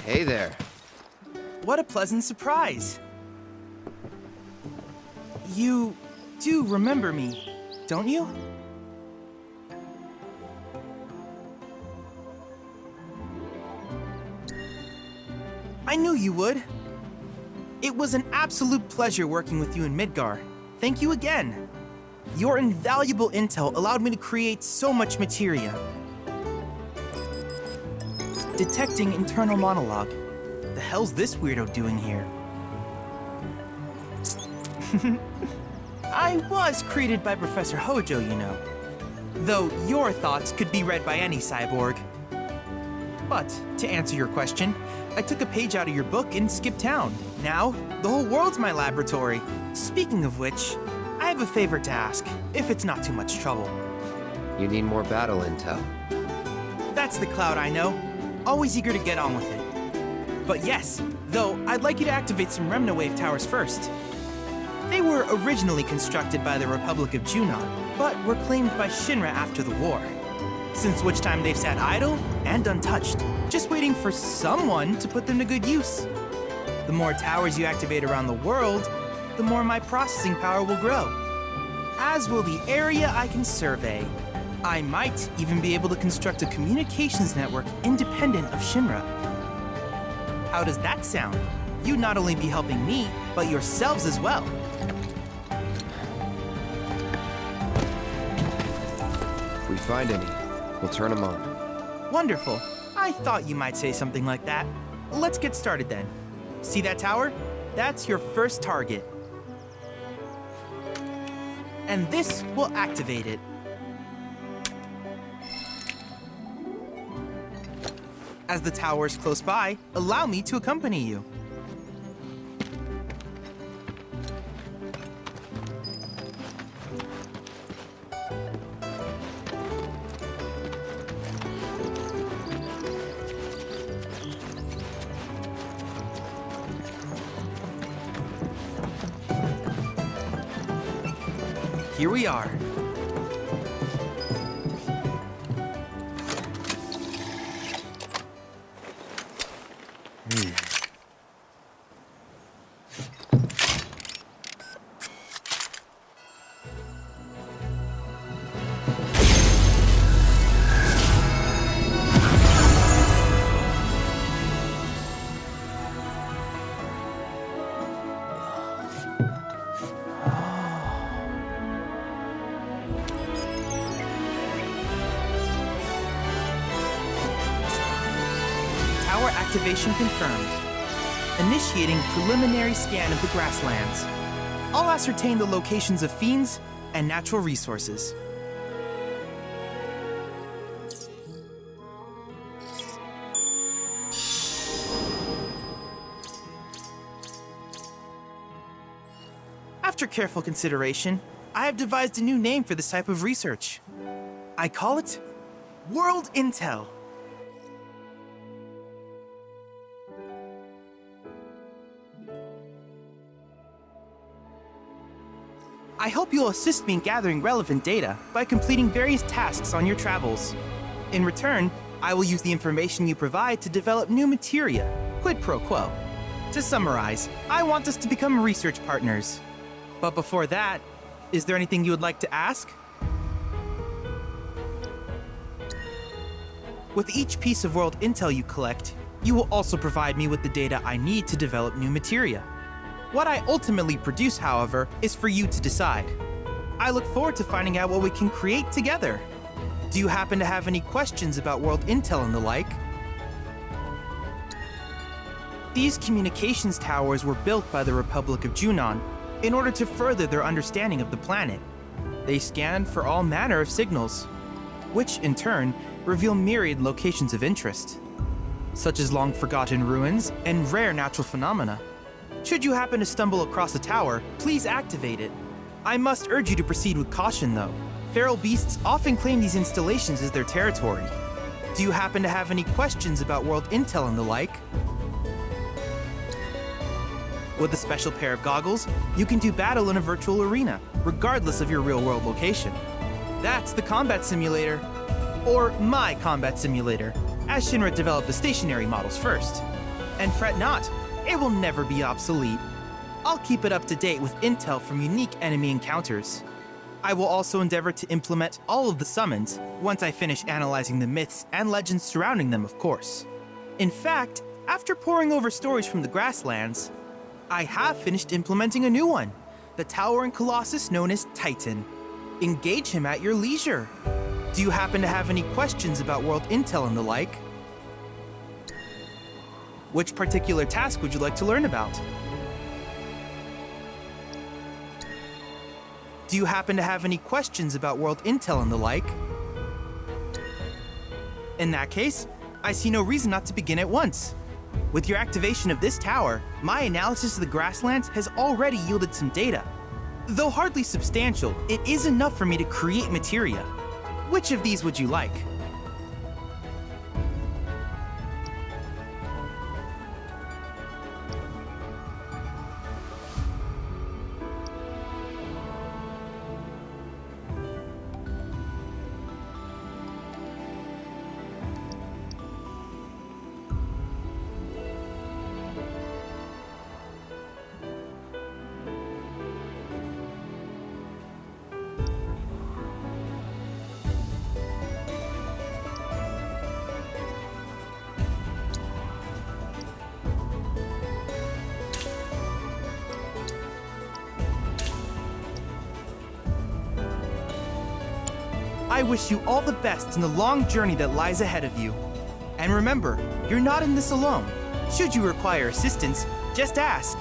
Hey there. What a pleasant surprise. You do remember me, don't you? I knew you would. It was an absolute pleasure working with you in Midgar. Thank you again. Your invaluable intel allowed me to create so much materia. Detecting internal monologue. The hell's this weirdo doing here? I was created by Professor Hojo, you know. Though your thoughts could be read by any cyborg. But, to answer your question, I took a page out of your book and skipped town. Now, the whole world's my laboratory. Speaking of which, I have a favor to ask, if it's not too much trouble. You need more battle intel. That's the Cloud I know. Always eager to get on with it. But yes, though, I'd like you to activate some Remnawave towers first. They were originally constructed by the Republic of Junon, but were claimed by Shinra after the war. Since which time they've sat idle and untouched, just waiting for someone to put them to good use. The more towers you activate around the world, the more my processing power will grow. As will the area I can survey. I might even be able to construct a communications network independent of Shinra. How does that sound? You'd not only be helping me, but yourselves as well. If we find any, we'll turn them on. Wonderful. I thought you might say something like that. Let's get started then. See that tower? That's your first target. And this will activate it. As the tower is close by, allow me to accompany you. Here we are. Tower activation confirmed. Initiating preliminary scan of the grasslands. I'll ascertain the locations of fiends and natural resources. After careful consideration, I have devised a new name for this type of research. I call it World Intel. I hope you'll assist me in gathering relevant data by completing various tasks on your travels. In return, I will use the information you provide to develop new materia, quid pro quo. To summarize, I want us to become research partners. But before that, is there anything you would like to ask? With each piece of world intel you collect, you will also provide me with the data I need to develop new materia. What I ultimately produce, however, is for you to decide. I look forward to finding out what we can create together. Do you happen to have any questions about world intel and the like? These communications towers were built by the Republic of Junon in order to further their understanding of the planet. They scan for all manner of signals, which in turn reveal myriad locations of interest, such as long-forgotten ruins and rare natural phenomena. Should you happen to stumble across a tower, please activate it. I must urge you to proceed with caution, though. Feral beasts often claim these installations as their territory. Do you happen to have any questions about world intel and the like? With a special pair of goggles, you can do battle in a virtual arena, regardless of your real-world location. That's the combat simulator. Or my combat simulator, as Shinra developed the stationary models first. And fret not, it will never be obsolete. I'll keep it up to date with intel from unique enemy encounters. I will also endeavor to implement all of the summons once I finish analyzing the myths and legends surrounding them, of course. In fact, after poring over stories from the grasslands, I have finished implementing a new one, the towering colossus known as Titan. Engage him at your leisure. Do you happen to have any questions about world intel and the like? Which particular task would you like to learn about? Do you happen to have any questions about world intel and the like? In that case, I see no reason not to begin at once. With your activation of this tower, my analysis of the grasslands has already yielded some data. Though hardly substantial, it is enough for me to create materia. Which of these would you like? I wish you all the best in the long journey that lies ahead of you. And remember, you're not in this alone. Should you require assistance, just ask.